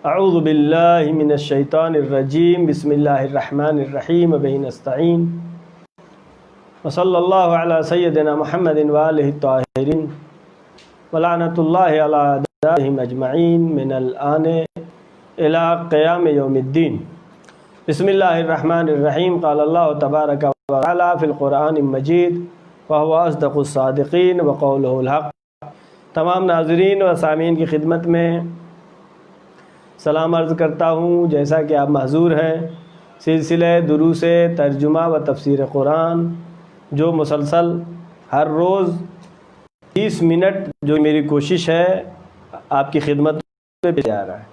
اعوذ باللہ من الشیطان الرجیم بسم اللہ الرحمن الرحیم وبہ نستعین وصلی اللہ علی سیدنا محمد وآلہ الطاہرین ولعنۃ اللہ علی اعدائہم اجمعین من الآن الی قیام یوم الدین۔ بسم اللہ الرحمن الرحیم۔ قال اللہ تبارک و تعالی فی القرآن المجید وہو اصدق الصادقین وقولہ الحق۔ تمام ناظرین و سامعین کی خدمت میں سلام عرض کرتا ہوں۔ جیسا کہ آپ محظور ہیں، سلسلہ دروس ترجمہ و تفسیر قرآن جو مسلسل ہر روز 30 منٹ جو میری کوشش ہے آپ کی خدمت میں جا رہا ہے،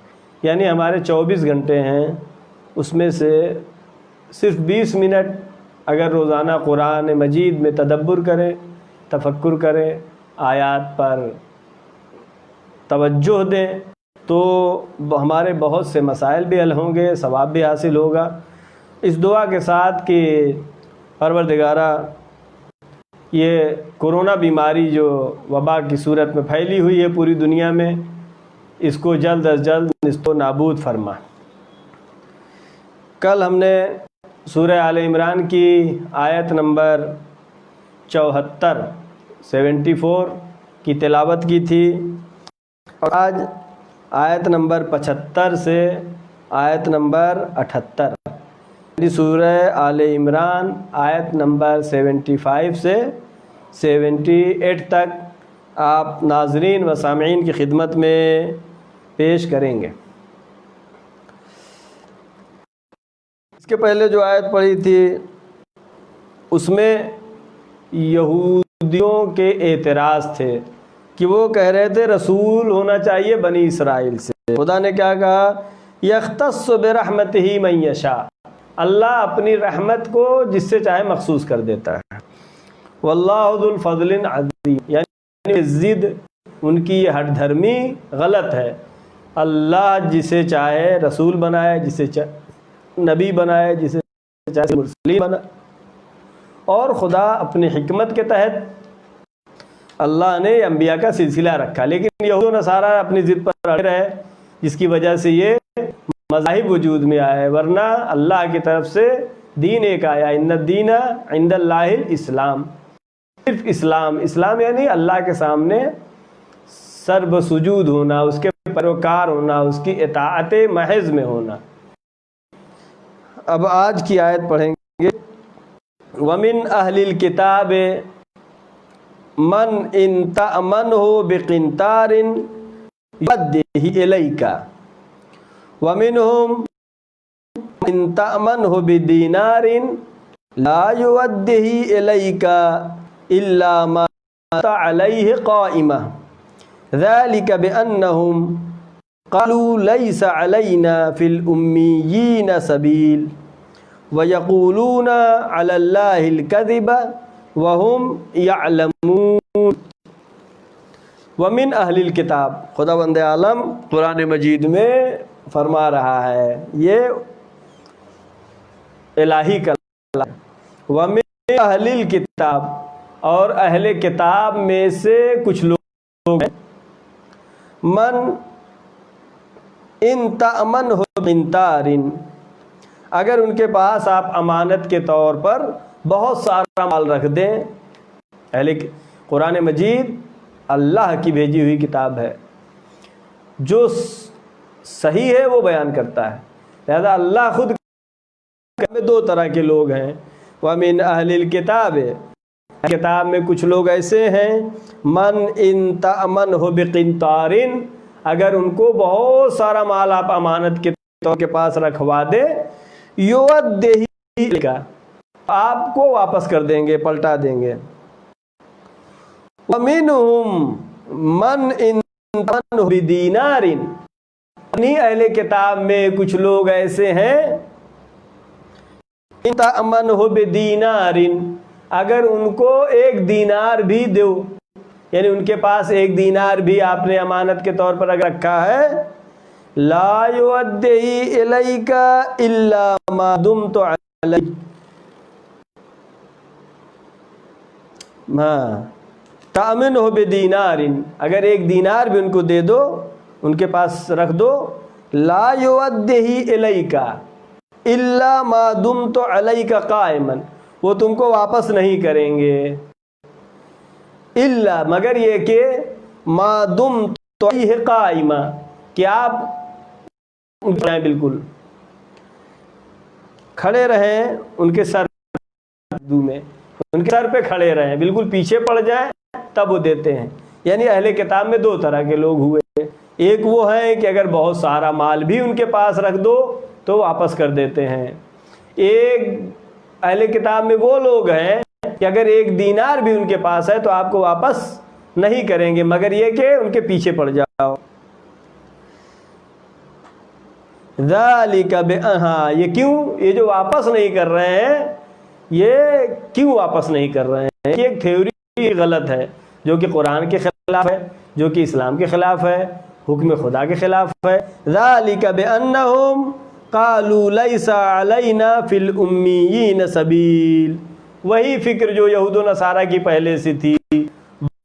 یعنی ہمارے 24 گھنٹے ہیں، اس میں سے صرف 20 منٹ اگر روزانہ قرآن مجید میں تدبر کریں، تفکر کریں، آیات پر توجہ دیں تو ہمارے بہت سے مسائل بھی حل ہوں گے، ثواب بھی حاصل ہوگا۔ اس دعا کے ساتھ کہ پروردگارہ یہ کرونا بیماری جو وبا کی صورت میں پھیلی ہوئی ہے پوری دنیا میں، اس کو جلد از جلد نیست و نابود فرما۔ کل ہم نے سورہ آل عمران کی آیت نمبر 74 کی تلاوت کی تھی، اور آج آیت نمبر 75 سے آیت نمبر 78 یعنی سورہ آل عمران آیت نمبر 75 سے 78 تک آپ ناظرین و سامعین کی خدمت میں پیش کریں گے۔ اس کے پہلے جو آیت پڑھی تھی اس میں یہودیوں کے اعتراض تھے کہ وہ کہہ رہے تھے رسول ہونا چاہیے بنی اسرائیل سے۔ خدا نے کیا کہا؟ یختص برحمتہ من یشاء، اللہ اپنی رحمت کو جس سے چاہے مخصوص کر دیتا ہے۔ واللہ ذو الفضل العظیم، یعنی ضد ان کی یہ ہٹ دھرمی غلط ہے۔ اللہ جسے چاہے رسول بنائے، جسے چاہے نبی بنائے، جسے چاہے مرسلین بنائے، اور خدا اپنی حکمت کے تحت اللہ نے انبیاء کا سلسلہ رکھا، لیکن یہود و نصارہ اپنی ضد پر اڑے رہے، جس کی وجہ سے یہ مذاہب وجود میں آئے، ورنہ اللہ کی طرف سے دین ایک آیا، ان الدین عند اللہ الاسلام، صرف اسلام۔ اسلام یعنی اللہ کے سامنے سر بسجود ہونا، اس کے پیروکار ہونا، اس کی اطاعت محض میں ہونا۔ اب آج کی آیت پڑھیں گے۔ وَمِنْ أَهْلِ الْكِتَابِ من ان تأمنہ بقنطار یؤدیہ الیک ومنہم ان تأمنہ بدینار لا یؤدیہ الیک الا ما دمت علیہ قائمہ ذلک بأنہم قالوا لیس علینا فی الأمیین سبیل ویقولون علی اللہ الکذب وَهُمْ يَعْلَمُونَ۔ وَمِنْ أَهْلِ الْكِتَاب، خداوند عالم قرآن مجید میں فرما رہا ہے، یہ الہی کلام ہے۔ وَمِنْ أَهْلِ الْكِتَاب، اور اہل کتاب میں سے کچھ لوگ ہیں، من ان تأمنہ بقنطار، اگر ان کے پاس آپ امانت کے طور پر بہت سارا مال رکھ دیں۔ قرآن مجید اللہ کی بھیجی ہوئی کتاب ہے، جو صحیح ہے وہ بیان کرتا ہے، لہذا اللہ خود میں دو طرح کے لوگ ہیں۔ وَمِنْ أَهْلِ الْكِتَابِ، کتاب میں کچھ لوگ ایسے ہیں، من ان تأمنہ بقنطار، اگر ان کو بہت سارا مال آپ امانت کے طور کے پاس رکھوا دے، یؤدیہ الیک، آپ کو واپس کر دیں گے، پلٹا دیں گے۔ وَمِنْهُمْ مَنْ إِنْ تَأْمَنْهُ بِدِينَارٍ، انہی اہل کتاب میں کچھ لوگ ایسے ہیں، إِنْ تَأْمَنْهُ بِدِينَارٍ، اگر ان کو 1 دینار بھی دو، یعنی ان کے پاس 1 دینار بھی آپ نے امانت کے طور پر اگر رکھا ہے، لَا يُؤَدِّهِ إِلَيْكَ إِلَّا مَا دُمْتُ عَلَيْهِ، تأمنہ بدینار، اگر 1 دینار بھی ان کو دے دو، ان کے پاس رکھ دو، لا یودیہ الیکا الا ما دمت علیک قائما، وہ تم کو واپس نہیں کریں گے الا مگر یہ کہ ما دمت علیہ قائما، کہ آپ بالکل کھڑے رہیں ان کے سر میں، ان کے سر پہ کھڑے رہیں، بالکل پیچھے پڑ جائیں تب وہ دیتے ہیں۔ یعنی اہل کتاب میں دو طرح کے لوگ ہوئے، ایک وہ ہیں کہ اگر بہت سارا مال بھی ان کے پاس رکھ دو تو واپس کر دیتے ہیں، ایک اہل کتاب میں وہ لوگ ہیں کہ اگر 1 دینار بھی ان کے پاس ہے تو آپ کو واپس نہیں کریں گے مگر یہ کہ ان کے پیچھے پڑ جاؤ۔ ذالک ہاں یہ کیوں، یہ جو واپس نہیں کر رہے ہیں یہ کیوں واپس نہیں کر رہے ہیں؟ یہ ایک تھیوری غلط ہے جو کہ قرآن کے خلاف ہے، جو کہ اسلام کے خلاف ہے، حکم خدا کے خلاف ہے۔ ذالک بانہم قالوا لیس علینا فی الامیین سبیل، وہی فکر جو یہود و نصارہ کی پہلے سے تھی،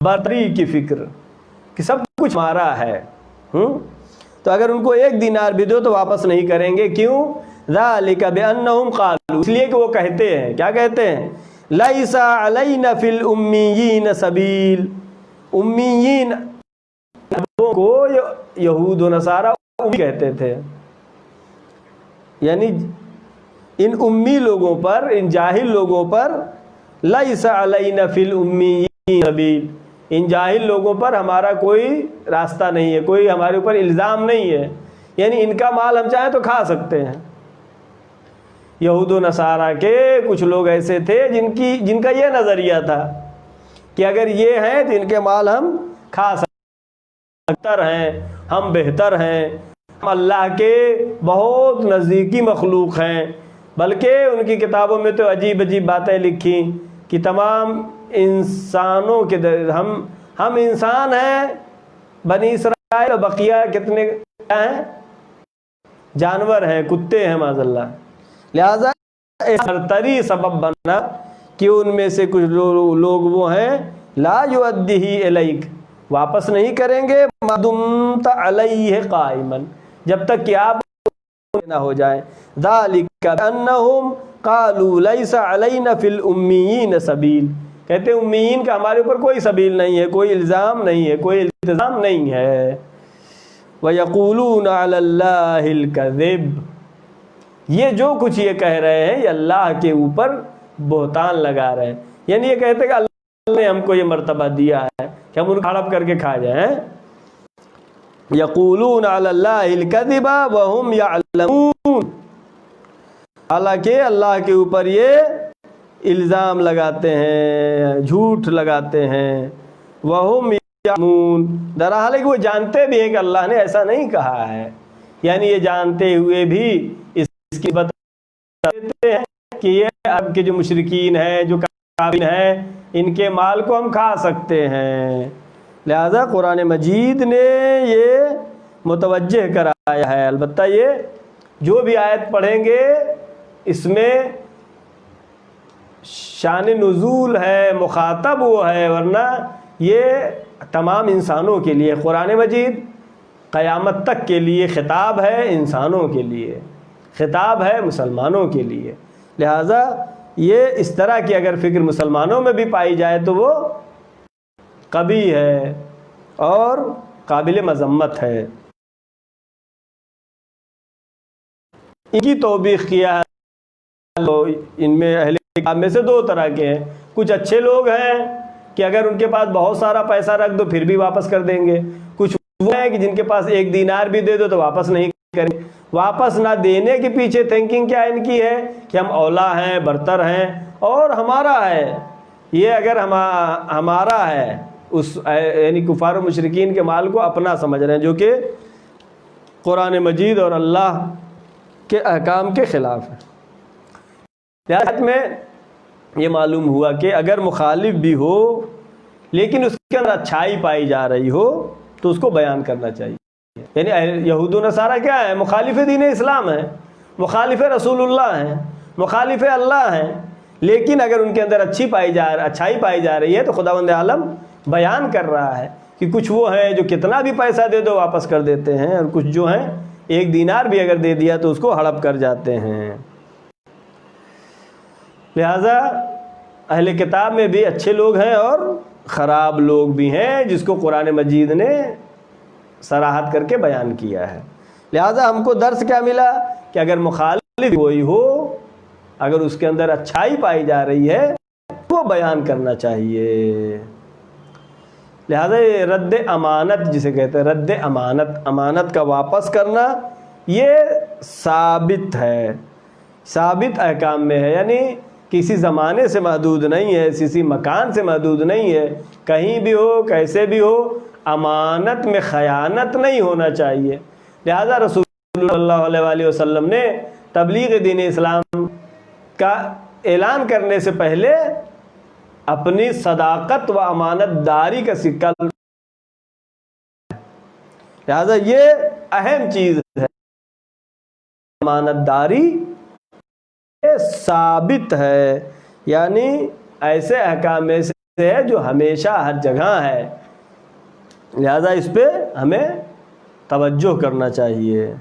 برتری کی فکر کہ سب کچھ ہمارا ہے، تو اگر ان کو 1 دینار بھی دو تو واپس نہیں کریں گے۔ کیوں؟ ذالک بانہم قالوا، اس لیے کہ وہ کہتے ہیں، کیا کہتے ہیں؟ لیس علینا فی الامیین سبیل، امیین کو یہود و نصارہ امی کہتے تھے، یعنی ان امی لوگوں پر، ان جاہل لوگوں پر لیس علینا فی الامیین سبیل، ان جاہل لوگوں پر ہمارا کوئی راستہ نہیں ہے، کوئی ہمارے اوپر الزام نہیں ہے، یعنی ان کا مال ہم چاہیں تو کھا سکتے ہیں۔ یہود و نصارہ کے کچھ لوگ ایسے تھے جن کا یہ نظریہ تھا کہ اگر یہ ہیں تو ان کے مال ہم کھا سکتے ہیں، ہم بہتر ہیں، ہم اللہ کے بہت نزدیکی مخلوق ہیں، بلکہ ان کی کتابوں میں تو عجیب عجیب باتیں لکھی کہ تمام انسانوں کے ہم انسان ہیں، بنی اسرائیل اور بقیہ کتنے ہیں؟ جانور ہیں، کتے ہیں معاذ اللہ۔ لہذا برتری سبب بنا کہ ان میں سے کچھ لوگ وہ ہیں لا یودیہ الیک، واپس نہیں کریں گے ما دمت علیہ قائما، جب تک کہ آپ نہ ہو جائیں۔ ذالک بانہم قالوا لیس علینا فی الامیین سبیل، کہتے ہیں امیین کا ہمارے اوپر کوئی سبیل نہیں ہے، کوئی الزام نہیں ہے، کوئی التزام نہیں ہے۔ وَيَقُولُونَ عَلَى اللَّهِ الْكَذِبَ، یہ جو کچھ یہ کہہ رہے ہیں یہ اللہ کے اوپر بہتان لگا رہے ہیں، یعنی یہ کہتے ہیں کہ اللہ نے ہم کو یہ مرتبہ دیا ہے کہ ہم ان کو ہڑپ کر کے کھا جائیں۔ یقولون علی اللہ الکذب وہم یعلمون، حالانکہ اللہ کے اوپر یہ الزام لگاتے ہیں، جھوٹ لگاتے ہیں۔ وہم یعلمون، در حال ہے کہ وہ جانتے بھی ہیں کہ اللہ نے ایسا نہیں کہا ہے، یعنی یہ جانتے ہوئے بھی اس کی بتا دیتے ہیں کہ یہ اب کے جو مشرکین ہیں، جو کافر ہیں، ان کے مال کو ہم کھا سکتے ہیں۔ لہذا قرآن مجید نے یہ متوجہ کرایا ہے۔ البتہ یہ جو بھی آیت پڑھیں گے اس میں شان نزول ہے، مخاطب وہ ہے، ورنہ یہ تمام انسانوں کے لیے قرآن مجید قیامت تک کے لیے خطاب ہے، انسانوں کے لیے خطاب ہے، مسلمانوں کے لیے۔ لہذا یہ اس طرح کی اگر فکر مسلمانوں میں بھی پائی جائے تو وہ قبیح ہے اور قابل مذمت ہے۔ ان کی توبیخ کیا ہے، ان میں اہل کتاب میں سے 2 طرح کے ہیں، کچھ اچھے لوگ ہیں کہ اگر ان کے پاس بہت سارا پیسہ رکھ دو پھر بھی واپس کر دیں گے، کچھ وہ ہیں کہ جن کے پاس 1 دینار بھی دے دو تو واپس نہیں کریں۔ واپس نہ دینے کے پیچھے تھنکنگ کیا ان کی ہے کہ ہم اولا ہیں، برتر ہیں اور ہمارا ہے، یہ اگر ہمارا ہے، اس یعنی کفار و مشرکین کے مال کو اپنا سمجھ رہے ہیں، جو کہ قرآن مجید اور اللہ کے احکام کے خلاف ہے۔ لہذا میں یہ معلوم ہوا کہ اگر مخالف بھی ہو لیکن اس کے اندر اچھائی پائی جا رہی ہو تو اس کو بیان کرنا چاہیے۔ یعنی یہود و نصارہ کیا ہے؟ مخالف دین اسلام ہیں، مخالف رسول اللہ ہیں، مخالف اللہ ہیں، لیکن اگر ان کے اندر اچھائی پائی جا رہی ہے تو خداوند عالم بیان کر رہا ہے کہ کچھ وہ ہیں جو کتنا بھی پیسہ دے دو واپس کر دیتے ہیں، اور کچھ جو ہیں 1 دینار بھی اگر دے دیا تو اس کو ہڑپ کر جاتے ہیں۔ لہذا اہل کتاب میں بھی اچھے لوگ ہیں اور خراب لوگ بھی ہیں، جس کو قرآن مجید نے صراحت کر کے بیان کیا ہے۔ لہذا ہم کو درس کیا ملا کہ اگر مخالف کوئی ہو، اگر اس کے اندر اچھائی پائی جا رہی ہے وہ بیان کرنا چاہیے۔ لہذا یہ رد امانت جسے کہتے ہیں، رد امانت، امانت کا واپس کرنا، یہ ثابت ہے، ثابت احکام میں ہے، یعنی کسی زمانے سے محدود نہیں ہے، کسی مکان سے محدود نہیں ہے، کہیں بھی ہو کیسے بھی ہو امانت میں خیانت نہیں ہونا چاہیے۔ لہذا رسول اللہ علیہ وآلہ وسلم نے تبلیغ دین اسلام کا اعلان کرنے سے پہلے اپنی صداقت و امانت داری کا سکہ، لہذا یہ اہم چیز ہے، امانت داری ثابت ہے، یعنی ایسے احکام میں سے ہے جو ہمیشہ ہر جگہ ہے، لہذا اس پہ ہمیں توجہ کرنا چاہیے۔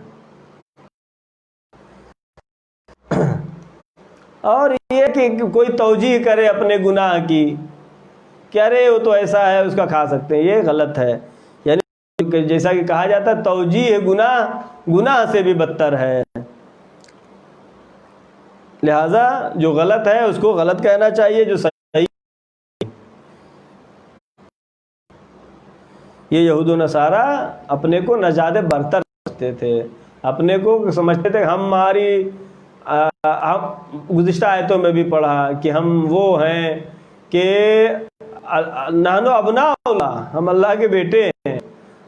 اور یہ کہ کوئی توجیہ کرے اپنے گناہ کی کہ ارے وہ تو ایسا ہے اس کا کھا سکتے ہیں، یہ غلط ہے، یعنی جیسا کہ کہا جاتا ہے توجیہ گناہ سے بھی بدتر ہے، لہذا جو غلط ہے اس کو غلط کہنا چاہیے، جو صحیح۔ یہ یہود و نصارہ اپنے کو نژاد برتر سمجھتے تھے، اپنے کو سمجھتے تھے ہماری گزشتہ آیتوں میں بھی پڑھا کہ ہم وہ ہیں کہ نحن ابناء اللہ، ہم اللہ کے بیٹے ہیں،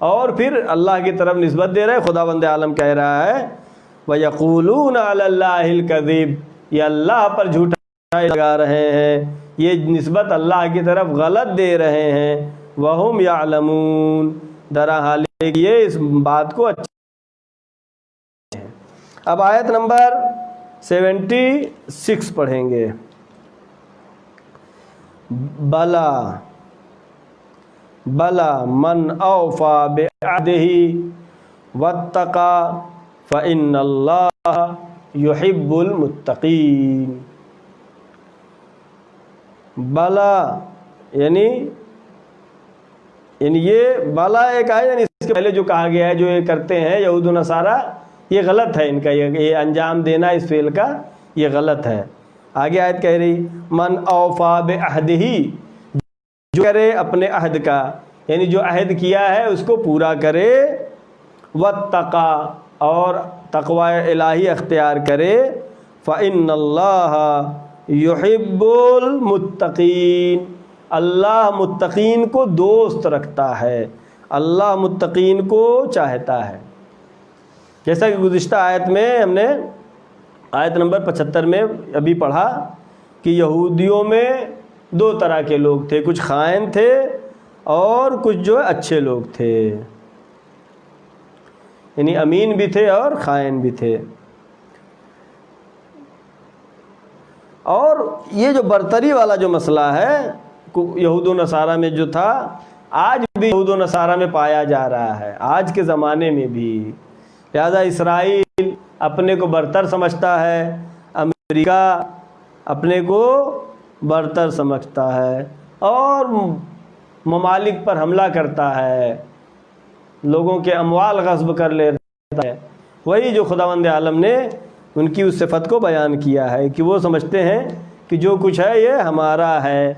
اور پھر اللہ کی طرف نسبت دے رہے۔ خداوند عالم کہہ رہا ہے وَيَقُولُونَ عَلَى اللَّهِ الْكَذِيبِ، یہ اللہ پر جھوٹا لگا رہے ہیں، یہ نسبت اللہ کی طرف غلط دے رہے ہیں، وَهُمْ يَعْلَمُونَ، درا حال ہے کہ یہ اس بات کو اچھا۔ اب آیت نمبر 76 پڑھیں گے۔ بلا من اوفا بعہدہ واتقى فإن اللہ یحب المتقین۔ بلا یعنی یہ بلا ایک ہے، یعنی اس کے پہلے جو کہا گیا ہے جو یہ کرتے ہیں یہود و نصارہ، یہ غلط ہے، ان کا یہ انجام دینا اس فعل کا یہ غلط ہے۔ آگے آیت کہہ رہی من اوفا بعہدہ، جو کرے اپنے عہد کا، یعنی جو عہد کیا ہے اس کو پورا کرے، واتقى، اور تقوی الہی اختیار کرے، فإن اللہ یحب المتقین، اللہ متقین کو دوست رکھتا ہے، اللہ متقین کو چاہتا ہے۔ جیسا کہ گزشتہ آیت میں ہم نے آیت نمبر 75 میں ابھی پڑھا کہ یہودیوں میں 2 طرح کے لوگ تھے، کچھ خائن تھے اور کچھ جو اچھے لوگ تھے، یعنی امین بھی تھے اور خائن بھی تھے۔ اور یہ جو برتری والا جو مسئلہ ہے یہود و نصارہ میں جو تھا، آج بھی یہود و نصارہ میں پایا جا رہا ہے، آج کے زمانے میں بھی۔ لہذا اسرائیل اپنے کو برتر سمجھتا ہے، امریکہ اپنے کو برتر سمجھتا ہے، اور ممالک پر حملہ کرتا ہے، لوگوں کے اموال غصب کر لیتا ہے۔ وہی جو خداوند عالم نے ان کی اس صفت کو بیان کیا ہے کہ وہ سمجھتے ہیں کہ جو کچھ ہے یہ ہمارا ہے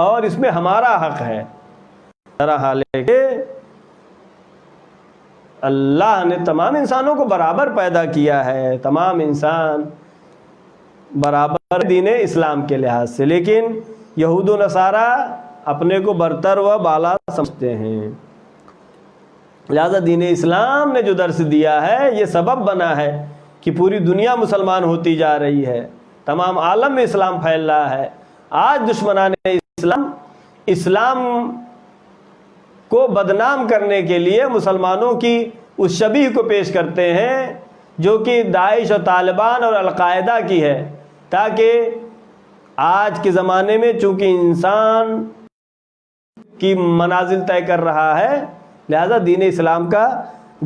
اور اس میں ہمارا حق ہے۔ ذرا حال ہے کہ اللہ نے تمام انسانوں کو برابر پیدا کیا ہے، تمام انسان برابر دین اسلام کے لحاظ سے، لیکن یہود و نصارہ اپنے کو برتر و بالا سمجھتے ہیں۔ لہذا دین اسلام نے جو درس دیا ہے یہ سبب بنا ہے کہ پوری دنیا مسلمان ہوتی جا رہی ہے، تمام عالم میں اسلام پھیل رہا ہے۔ آج دشمنان اسلام کو بدنام کرنے کے لیے مسلمانوں کی اس شبیہ کو پیش کرتے ہیں جو کہ داعش اور طالبان اور القاعدہ کی ہے، تاکہ آج کے زمانے میں چونکہ انسان کی منازل طے کر رہا ہے، لہذا دین اسلام کا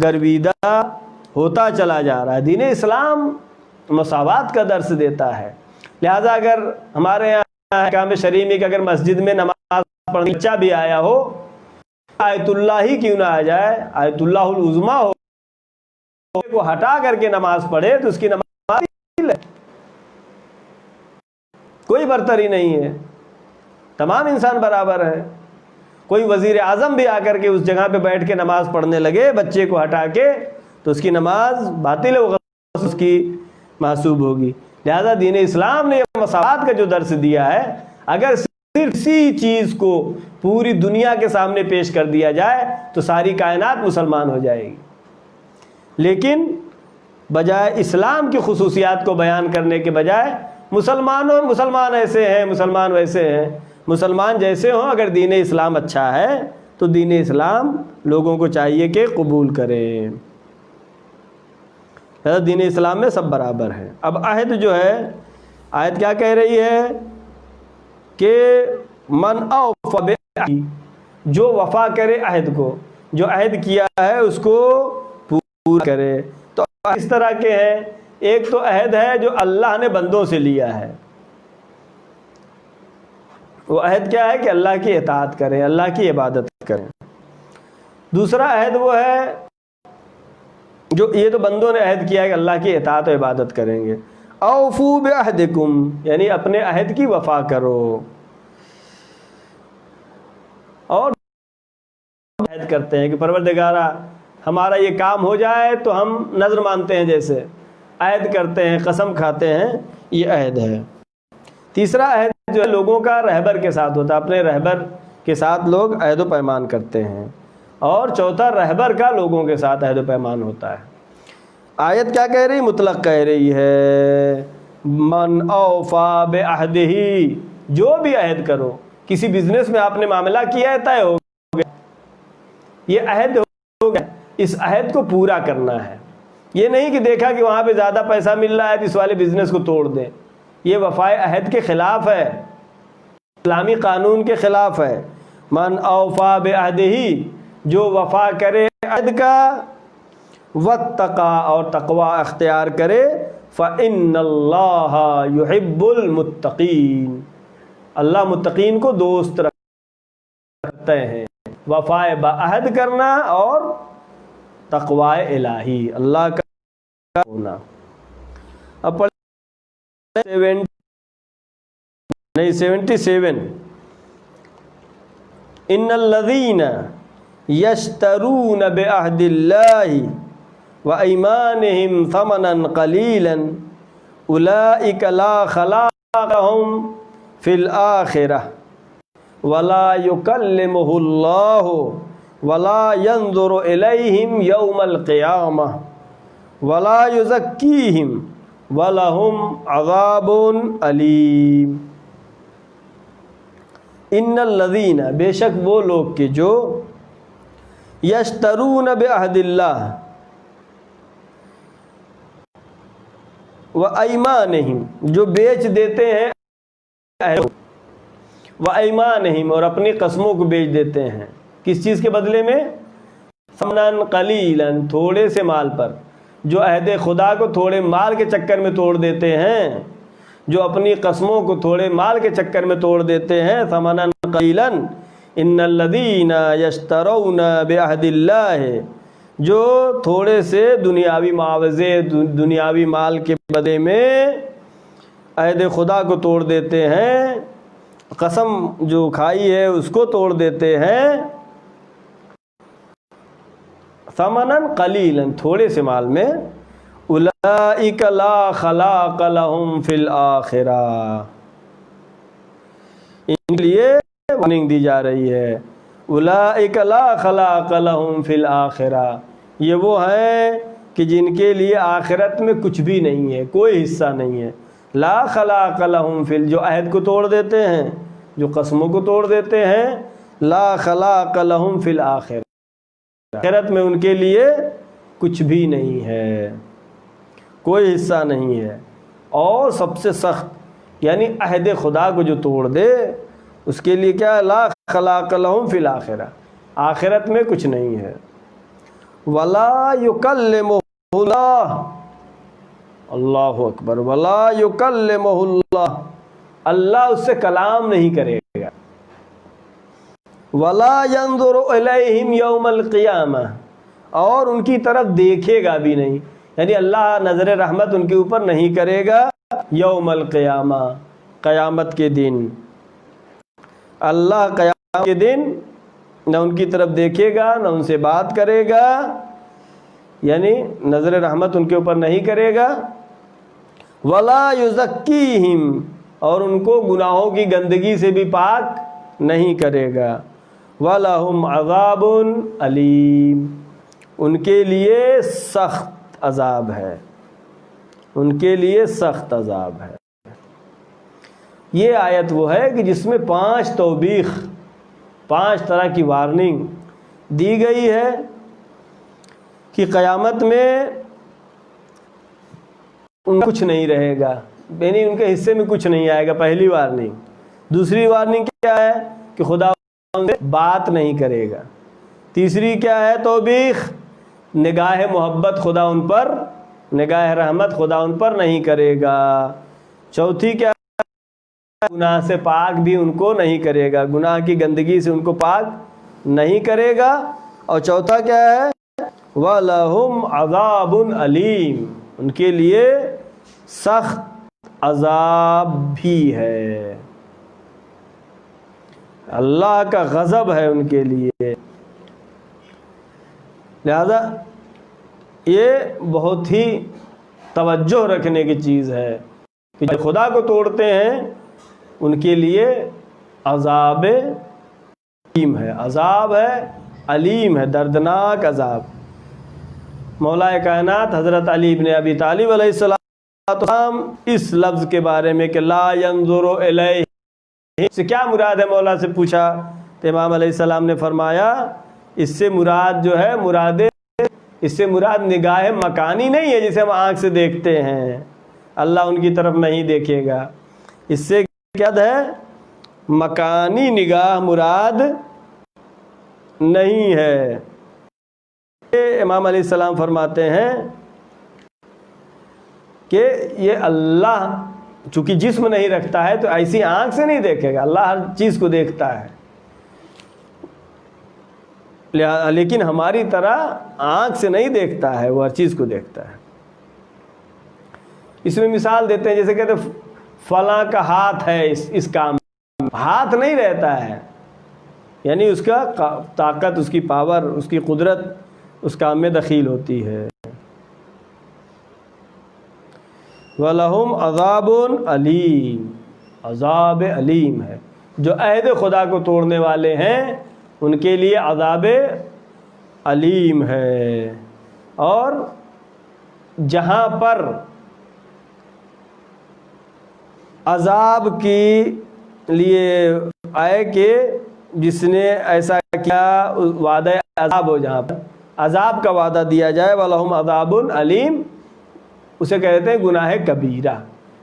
گرویدہ ہوتا چلا جا رہا ہے۔ دین اسلام مساوات کا درس دیتا ہے، لہٰذا اگر ہمارے یہاں احکام شرعی میں کہ اگر مسجد میں نماز پڑھنے بچہ بھی آیا ہو، آیت اللہ ہی کیوں نہ آ جائے، آیت اللہ العظمیٰ ہو، کو ہٹا کر کے نماز پڑھے تو اس کی نماز کوئی برتری نہیں ہے، تمام انسان برابر ہے۔ کوئی وزیر اعظم بھی آ کر کے اس جگہ پہ بیٹھ کے نماز پڑھنے لگے بچے کو ہٹا کے تو اس کی نماز باطل و غلط اس کی محسوب ہوگی۔ لہذا دین اسلام نے مساوات کا جو درس دیا ہے، اگر صرف اسی چیز کو پوری دنیا کے سامنے پیش کر دیا جائے تو ساری کائنات مسلمان ہو جائے گی، لیکن بجائے اسلام کی خصوصیات کو بیان کرنے کے بجائے مسلمان ایسے ہیں، مسلمان ویسے ہیں، مسلمان جیسے ہوں، اگر دین اسلام اچھا ہے تو دین اسلام لوگوں کو چاہیے کہ قبول کریں۔ دین اسلام میں سب برابر ہیں۔ اب عہد جو ہے، آیت کیا کہہ رہی ہے کہ من اوفی بعہدہ، جو وفا کرے عہد کو، جو عہد کیا ہے اس کو پورا کرے۔ تو اس طرح کے ہیں، ایک تو عہد ہے جو اللہ نے بندوں سے لیا ہے، وہ عہد کیا ہے کہ اللہ کی اطاعت کریں، اللہ کی عبادت کریں۔ دوسرا عہد وہ ہے جو یہ تو بندوں نے عہد کیا ہے کہ اللہ کی اطاعت و عبادت کریں گے۔ اوفو بعہدکم، یعنی اپنے عہد کی وفا کرو، اور عہد کرتے ہیں کہ پروردگارا ہمارا یہ کام ہو جائے تو ہم نذر مانتے ہیں، جیسے عہد کرتے ہیں، قسم کھاتے ہیں، یہ عہد ہے۔ تیسرا عہد جو ہے لوگوں کا رہبر کے ساتھ ہوتا ہے، اپنے رہبر کے ساتھ لوگ عہد و پیمان کرتے ہیں۔ اور چوتھا رہبر کا لوگوں کے ساتھ عہد و پیمان ہوتا ہے۔ آیت کیا کہہ رہی؟ مطلق کہہ رہی ہے من اوفا بعہدہ، جو بھی عہد کرو، کسی بزنس میں آپ نے معاملہ کیا ہے، طے ہو گیا، یہ عہد ہو گیا، اس عہد کو پورا کرنا ہے۔ یہ نہیں کہ دیکھا کہ وہاں پہ زیادہ پیسہ مل رہا ہے تو اس والے بزنس کو توڑ دیں، یہ وفائے عہد کے خلاف ہے، اسلامی قانون کے خلاف ہے۔ من اوفا بعہدہ، جو وفا کرے عہد کا، واتقا، اور تقوی اختیار کرے، فإن اللہ یحب المتقین، اللہ متقین کو دوست رکھتے ہیں۔ وفائے بعہد کرنا اور تقوی الہی، اللہ کا ہونا۔ اب پڑھیں 77، ان الذین یشترون بعہد اللہ وایمانہم ثمنا قلیلا اولئک لا خلاق لہم فی الآخرہ ولا یکلمہ اللہ ولا ینظر الیہم یوم القیامہ ولا یزکیہم وَلَهُمْ عَذَابٌ علیم۔ ان الذین، بے شک وہ لوگ کہ جو یشترون بعہد اللہ وایمانہم، جو بیچ دیتے ہیں، وایمانہم، اور اپنی قسموں کو بیچ دیتے ہیں، کس چیز کے بدلے میں؟ ثمناً قلیلاً، تھوڑے سے مال پر، جو عہد خدا کو تھوڑے مال کے چکر میں توڑ دیتے ہیں، جو اپنی قسموں کو تھوڑے مال کے چکر میں توڑ دیتے ہیں، ثمناً قلیلاً، ان الذین یشترون بعہد اللہ، جو تھوڑے سے دنیاوی معاوضے، دنیاوی مال کے بدلے میں عہد خدا کو توڑ دیتے ہیں، قسم جو کھائی ہے اس کو توڑ دیتے ہیں، ثمناً قلیلاً، تھوڑے سے مال میں، اولئک لا خلاق لہم فی الآخرہ، ان کے لیے وارننگ دی جا رہی ہے، اولئک لا خلاق لہم فی الآخرہ، یہ وہ ہیں کہ جن کے لیے آخرت میں کچھ بھی نہیں ہے، کوئی حصہ نہیں ہے۔ لا خلاق لہم فی، جو عہد کو توڑ دیتے ہیں، جو قسموں کو توڑ دیتے ہیں، لا خلاق لہم فی الآخرہ، آخرت میں ان کے لیے کچھ بھی نہیں ہے، کوئی حصہ نہیں ہے۔ اور سب سے سخت یعنی عہد خدا کو جو توڑ دے اس کے لیے کیا؟ لا خلاق لہم فی الآخرہ، آخرت میں کچھ نہیں ہے۔ ولا یکلمہ، اللہ، اللہ اکبر، ولا یکلمہ اللہ، اللہ اس سے کلام نہیں کرے گا، ولا ینظر الیہم یوم القیامہ، اور ان کی طرف دیکھے گا بھی نہیں، یعنی اللہ نظر رحمت ان کے اوپر نہیں کرے گا یوم القیامہ، قیامت کے دن اللہ قیامت کے دن نہ ان کی طرف دیکھے گا، نہ ان سے بات کرے گا، یعنی نظر رحمت ان کے اوپر نہیں کرے گا، ولا یزکیہم، اور ان کو گناہوں کی گندگی سے بھی پاک نہیں کرے گا، وَلَهُمْ عَذَابٌ علیم، ان کے لیے سخت عذاب ہے، ان کے لیے سخت عذاب ہے۔ یہ آیت وہ ہے کہ جس میں 5 توبیخ، 5 طرح کی وارننگ دی گئی ہے کہ قیامت میں ان کا کچھ نہیں رہے گا، یعنی ان کے حصے میں کچھ نہیں آئے گا، پہلی وارننگ۔ دوسری وارننگ کیا ہے کہ خدا ان سے بات نہیں کرے گا۔ تیسری کیا ہے توبیخ، نگاہ محبت خدا ان پر، نگاہ رحمت خدا ان پر نہیں کرے گا۔ چوتھی کیا، گناہ سے پاک بھی ان کو نہیں کرے گا، گناہ کی گندگی سے ان کو پاک نہیں کرے گا۔ اور چوتھا کیا ہے، وَلَهُمْ عَذَابٌ عَلِيمٌ، ان کے لیے سخت عذاب بھی ہے، اللہ کا غضب ہے ان کے لیے۔ لہذا یہ بہت ہی توجہ رکھنے کی چیز ہے کہ جو خدا کو توڑتے ہیں ان کے لیے عذاب علیم ہے، عذاب ہے علیم ہے، دردناک عذاب۔ مولا کائنات حضرت علی بن ابی طالب علیہ السلام اس لفظ کے بارے میں کہ لا ینظر الیہ سے کیا مراد ہے، مولا سے پوچھا تو امام علیہ السلام نے فرمایا اس سے مراد جو ہے اس سے مراد نگاہ مکانی نہیں ہے جسے ہم آنکھ سے دیکھتے ہیں، اللہ ان کی طرف نہیں دیکھے گا، اس سے کیا ہے مکانی نگاہ مراد نہیں ہے۔ امام علیہ السلام فرماتے ہیں کہ یہ اللہ چونکہ جسم نہیں رکھتا ہے تو ایسی آنکھ سے نہیں دیکھے گا، اللہ ہر چیز کو دیکھتا ہے، لیکن ہماری طرح آنکھ سے نہیں دیکھتا ہے، وہ ہر چیز کو دیکھتا ہے۔ اس میں مثال دیتے ہیں، جیسے کہتے ہیں فلاں کا ہاتھ ہے اس کام میں، ہاتھ نہیں رہتا ہے، یعنی اس کا طاقت، اس کی پاور، اس کی قدرت اس کام میں دخیل ہوتی ہے۔ وَلَهُمْ عَذَابٌ عَلِيمٌ، عذاب علیم ہے، جو عہد خدا کو توڑنے والے ہیں ان کے لیے عذاب علیم ہے۔ اور جہاں پر عذاب کے لیے آئے کہ جس نے ایسا کیا وعدہ عذاب ہو، جہاں پر عذاب کا وعدہ دیا جائے وَلَهُمْ عَذَابٌ عَلِيمٌ، اسے کہتے ہیں گناہ کبیرہ،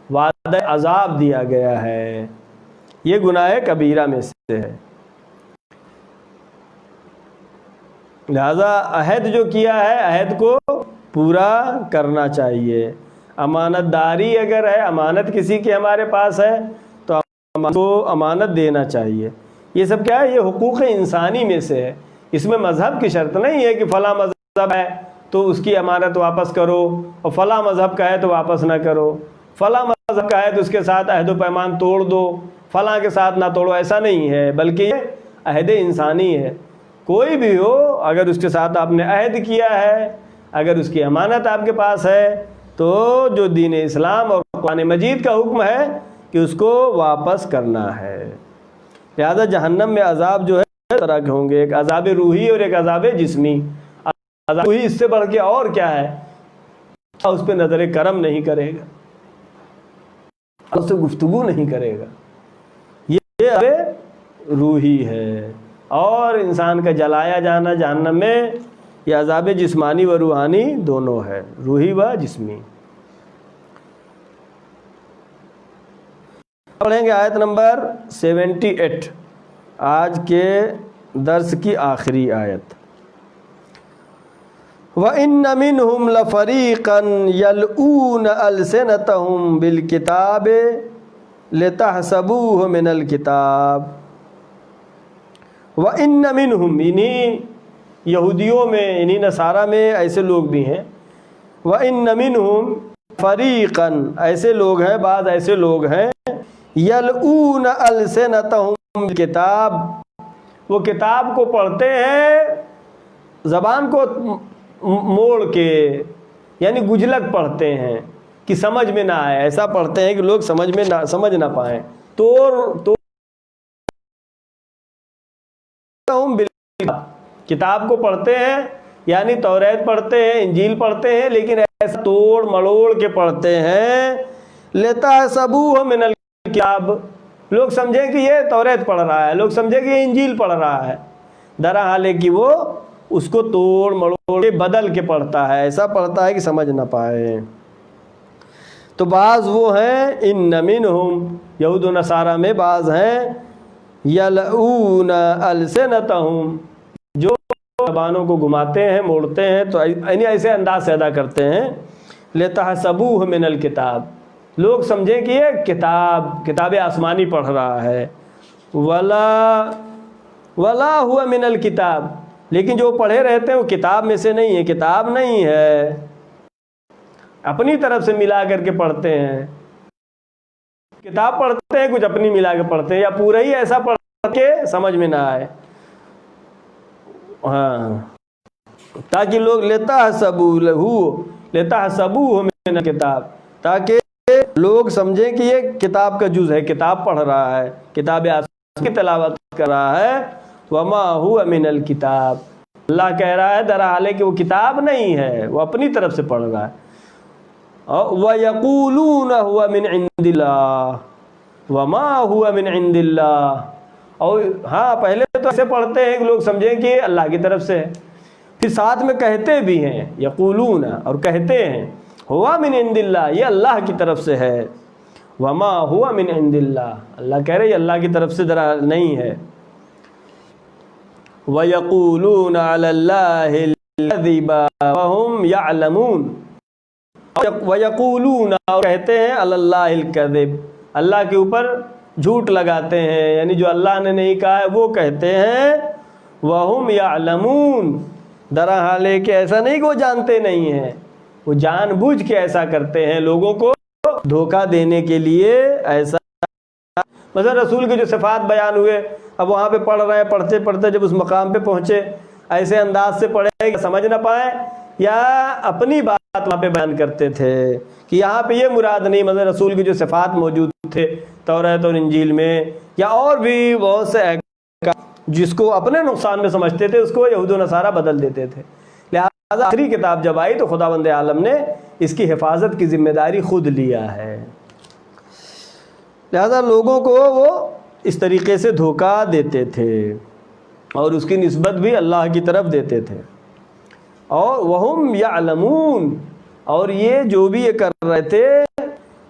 وعدہ عذاب دیا گیا ہے، یہ گناہ کبیرہ میں سے ہے۔ لہذا عہد جو کیا ہے عہد کو پورا کرنا چاہیے۔ امانت داری اگر ہے، امانت کسی کی ہمارے پاس ہے تو کو امانت دینا چاہیے۔ یہ سب کیا ہے، یہ حقوق انسانی میں سے ہے، اس میں مذہب کی شرط نہیں ہے کہ فلاں مذہب ہے تو اس کی امانت واپس کرو اور فلاں مذہب کا ہے تو واپس نہ کرو، فلاں مذہب کا ہے تو اس کے ساتھ عہد و پیمان توڑ دو، فلاں کے ساتھ نہ توڑو، ایسا نہیں ہے، بلکہ یہ عہد انسانی ہے۔ کوئی بھی ہو، اگر اس کے ساتھ آپ نے عہد کیا ہے، اگر اس کی امانت آپ کے پاس ہے تو جو دین اسلام اور قرآن مجید کا حکم ہے کہ اس کو واپس کرنا ہے۔ لہذا جہنم میں عذاب جو ہے اس طرح کے ہوں گے، ایک عذاب روحی اور ایک عذاب جسمی۔ عذاب روحی اس سے بڑھ کے اور کیا ہے، اس پہ نظر کرم نہیں کرے گا، اس سے گفتگو نہیں کرے گا، یہ عذاب روحی ہے۔ اور انسان کا جلایا جانا جہنم میں یہ عذاب جسمانی و روحانی دونوں ہے، روحی و جسمی۔ پڑھیں گے آیت نمبر 78، آج کے درس کی آخری آیت۔ وَإِنَّ مِنْهُمْ لَفَرِيقًا يَلْؤُونَ أَلْسِنَتَهُمْ بِالْكِتَابِ لِتَحْسَبُوهُ مِنَ الْكِتَابِ۔ وَإِنَّ مِنْهُمْ، انہی یہودیوں میں، انہی نصارہ میں ایسے لوگ بھی ہیں۔ وَإِنَّ مِنْهُمْ فَرِيقًا، ایسے لوگ ہیں، بعض ایسے لوگ ہیں، يَلْؤُونَ أَلْسِنَتَهُمْ بِالْكِتَابِ، وہ کتاب کو پڑھتے ہیں زبان کو موڑ کے، یعنی گجلک پڑھتے ہیں کہ سمجھ میں نہ آئے، ایسا پڑھتے ہیں کہ لوگ سمجھ نہ پائیں۔ کتاب کو پڑھتے ہیں، یعنی توریت پڑھتے ہیں، انجیل پڑھتے ہیں، لیکن ایسا توڑ مڑوڑ کے پڑھتے ہیں لِتَحْسَبُوهُ مِنَ الْكِتَابِ، لوگ سمجھیں کہ یہ توریت پڑھ رہا ہے، لوگ سمجھیں کہ یہ انجیل پڑھ رہا ہے، درحال ہے کہ وہ اس کو توڑ مڑوڑ کے بدل کے پڑھتا ہے، ایسا پڑھتا ہے کہ سمجھ نہ پائے۔ تو بعض وہ ہیں، ان منہم، یہود و نصارہ میں بعض ہیں، یلعون السنتہم، جو زبانوں کو گھماتے ہیں، موڑتے ہیں، تو ایسے انداز سے ادا کرتے ہیں، لتحسبوہ من الکتاب، لوگ سمجھیں کہ یہ کتاب آسمانی پڑھ رہا ہے، ولا ہوا من الکتاب، لیکن جو پڑھے رہتے ہیں وہ کتاب میں سے نہیں ہے، کتاب نہیں ہے، اپنی طرف سے ملا کر کے پڑھتے ہیں، کتاب پڑھتے ہیں، کچھ اپنی ملا کے پڑھتے ہیں، یا پورا ہی ایسا پڑھ کے سمجھ میں نہ آئے، ہاں، تاکہ لوگ لتحسبوہ من الکتاب، تاکہ لوگ سمجھیں کہ یہ کتاب کا جز ہے، کتاب پڑھ رہا ہے، کتاب آسمان کی تلاوت کر رہا ہے، وما هو من الکتاب، اللہ کہہ رہا ہے درحال ہے کہ وہ کتاب نہیں ہے، وہ اپنی طرف سے پڑھ رہا ہے، وَيَقُولُونَ هُوَ مِنْ عِنْدِ اللَّهِ وَمَا هُوَ مِنْ عِنْدِ اللَّهِ، اور ہاں پہلے تو ایسے پڑھتے ہیں کہ لوگ سمجھیں کہ اللہ کی طرف سے، پھر ساتھ میں کہتے بھی ہیں، یقولون، اور کہتے ہیں، ہوا من عند اللہ، یہ اللہ کی طرف سے ہے، وما ہوا من عند اللہ، اللہ کہہ رہے یہ اللہ کی طرف سے نہیں ہے، وَيَقُولُونَ عَلَى اللَّهِ الْكَذِبَ وَهُمْ يَعْلَمُونَ، وَيَقُولُونَ، اور کہتے ہیں عَلَى اللَّهِ الْكَذِبَ، اللہ کے اوپر جھوٹ لگاتے ہیں، یعنی جو اللہ نے نہیں کہا ہے وہ کہتے ہیں، وَهُمْ يَعْلَمُونَ، درحال ہے کہ ایسا نہیں کہ وہ جانتے نہیں ہیں، وہ جان بوجھ کے ایسا کرتے ہیں، لوگوں کو دھوکہ دینے کے لیے ایسا، مثلا رسول کے جو صفات بیان ہوئے، اب وہاں پہ پڑھ رہے ہیں، پڑھتے پڑھتے جب اس مقام پہ پہنچے، ایسے انداز سے پڑھے کہ سمجھ نہ پائیں، یا اپنی بات وہاں پہ بیان کرتے تھے کہ یہاں پہ یہ مراد نہیں، مثلا رسول کے جو صفات موجود تھے توریت اور انجیل میں، یا اور بھی بہت سے احکام جس کو اپنے نقصان میں سمجھتے تھے، اس کو یہود و نصارہ بدل دیتے تھے، لہذا آخری کتاب جب آئی تو خداوند عالم نے اس کی حفاظت کی ذمہ داری خود لیا ہے، لہذا لوگوں کو وہ اس طریقے سے دھوکہ دیتے تھے اور اس کی نسبت بھی اللہ کی طرف دیتے تھے، اور وہم یعلمون، اور یہ جو بھی یہ کر رہے تھے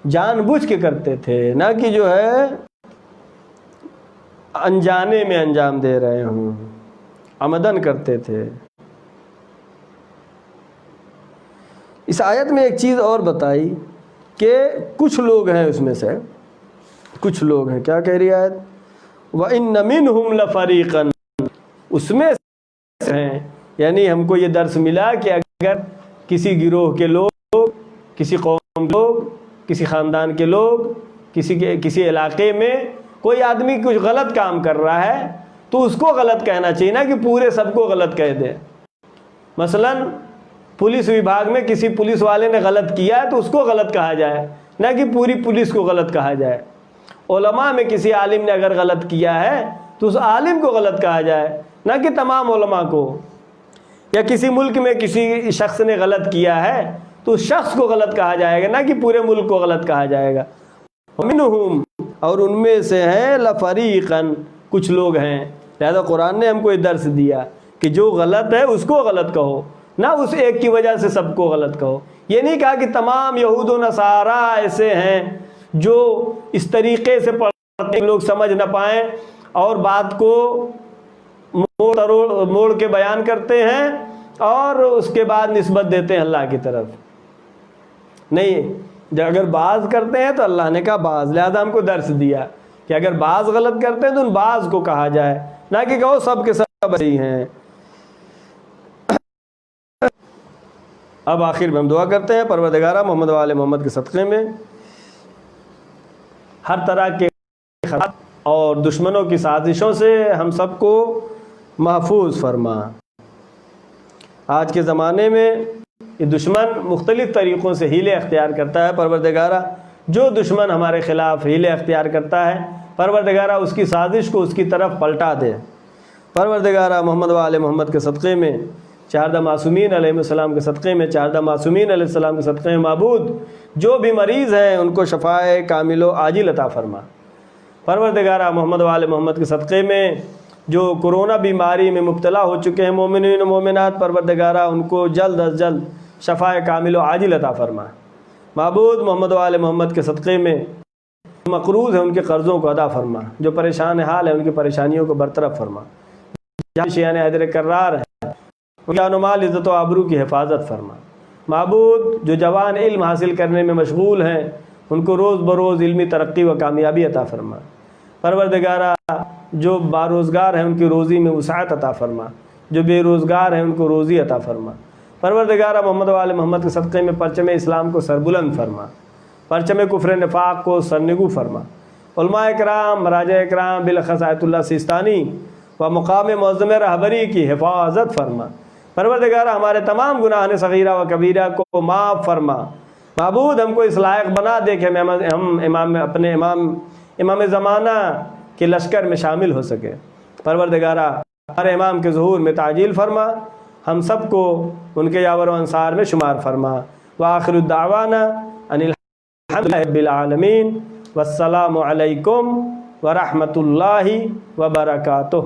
جان بوجھ کے کرتے تھے، نہ کہ جو ہے انجانے میں انجام دے رہے ہوں، عمدن کرتے تھے۔ اس آیت میں ایک چیز اور بتائی کہ کچھ لوگ ہیں، اس میں سے کچھ لوگ ہیں، کیا کہہ رہی آیت، وَإِنَّ مِنْهُمْ لَفَرِيقًا، اس میں سے ہیں، یعنی ہم کو یہ درس ملا کہ اگر کسی گروہ کے لوگ، کسی قوم کے لوگ، کسی خاندان کے لوگ، کسی علاقے میں کوئی آدمی کچھ غلط کام کر رہا ہے تو اس کو غلط کہنا چاہیے، نہ کہ پورے سب کو غلط کہہ دے۔ مثلا پولیس وبھاگ میں کسی پولیس والے نے غلط کیا ہے تو اس کو غلط کہا جائے، نہ کہ پوری پولیس کو غلط کہا جائے۔ علماء میں کسی عالم نے اگر غلط کیا ہے تو اس عالم کو غلط کہا جائے، نہ کہ تمام علماء کو۔ یا کسی ملک میں کسی شخص نے غلط کیا ہے تو اس شخص کو غلط کہا جائے گا، نہ کہ پورے ملک کو غلط کہا جائے گا۔ وَمِنْهُمْ، اور ان میں سے ہیں، لَفَرِيقًا، کچھ لوگ ہیں، لہذا قرآن نے ہم کو یہ درس دیا کہ جو غلط ہے اس کو غلط کہو، نہ اس ایک کی وجہ سے سب کو غلط کہو۔ یہ نہیں کہا کہ تمام یہود و نصارہ ایسے ہیں جو اس طریقے سے پڑھتے لوگ سمجھ نہ پائیں اور بات کو موڑ کے بیان کرتے ہیں اور اس کے بعد نسبت دیتے ہیں اللہ کی طرف. نہیں، اگر بعض کرتے ہیں تو اللہ نے کہا بعض، لہذا ہم کو درس دیا کہ اگر بعض غلط کرتے ہیں تو ان بعض کو کہا جائے، نہ کہ کہو سب کے سب صحیح ہیں. اب آخر میں ہم دعا کرتے ہیں، پروردگارہ محمد و آل محمد کے صدقے میں ہر طرح کے خطرات اور دشمنوں کی سازشوں سے ہم سب کو محفوظ فرما. آج کے زمانے میں یہ دشمن مختلف طریقوں سے حیلے اختیار کرتا ہے. پروردگارہ جو دشمن ہمارے خلاف حیلے اختیار کرتا ہے، پروردگارہ اس کی سازش کو اس کی طرف پلٹا دے. پروردگارہ محمد و آل محمد کے صدقے میں، چاردہ معصومین علیہ السلام کے صدقے میں، چاردہ معصومین علیہ السلام کے صدقے میں معبود جو بھی مریض ہیں ان کو شفائے کامل و عاجل عطا فرما. پروردگارہ محمد و آل محمد کے صدقے میں جو کورونا بیماری میں مبتلا ہو چکے ہیں مومنین و مومنات، پروردگارہ ان کو جلد از جلد شفائے کامل و عاجل عطا فرما. معبود محمد و آل محمد کے صدقے میں مقروض ہیں ان کے قرضوں کو ادا فرما، جو پریشان حال ہیں ان کی پریشانیوں کو برطرف فرما. جہاں شیعان حیدر کرار ہیں ان کی جان و مال عزت و آبرو کی حفاظت فرما. معبود جو جوان علم حاصل کرنے میں مشغول ہیں ان کو روز بروز علمی ترقی و کامیابی عطا فرما. پروردگارہ جو باروزگار ہیں ان کی روزی میں وسعت عطا فرما، جو بے روزگار ہیں ان کو روزی عطا فرما. پروردگارہ محمد و آل محمد کے صدقے میں پرچم اسلام کو سربلند فرما، پرچم کفر نفاق کو سرنگو فرما. علماء اکرام، مراجع اکرام، بالاخص آیت اللہ سیستانی و مقام معظم رہبری کی حفاظت فرما. پروردگارہ ہمارے تمام گناہ صغیرہ و کبیرہ کو معاف فرما. معبود ہم کو اس لائق بنا دے کہ ہم اپنے امام زمانہ کے لشکر میں شامل ہو سکے. پروردگارہ ہمارے امام کے ظہور میں تعجیل فرما، ہم سب کو ان کے یاور و انصار میں شمار فرما. وآخر الدعوانا ان الحمد للہ رب العالمین، والسلام علیکم ورحمۃ اللہ وبرکاتہ.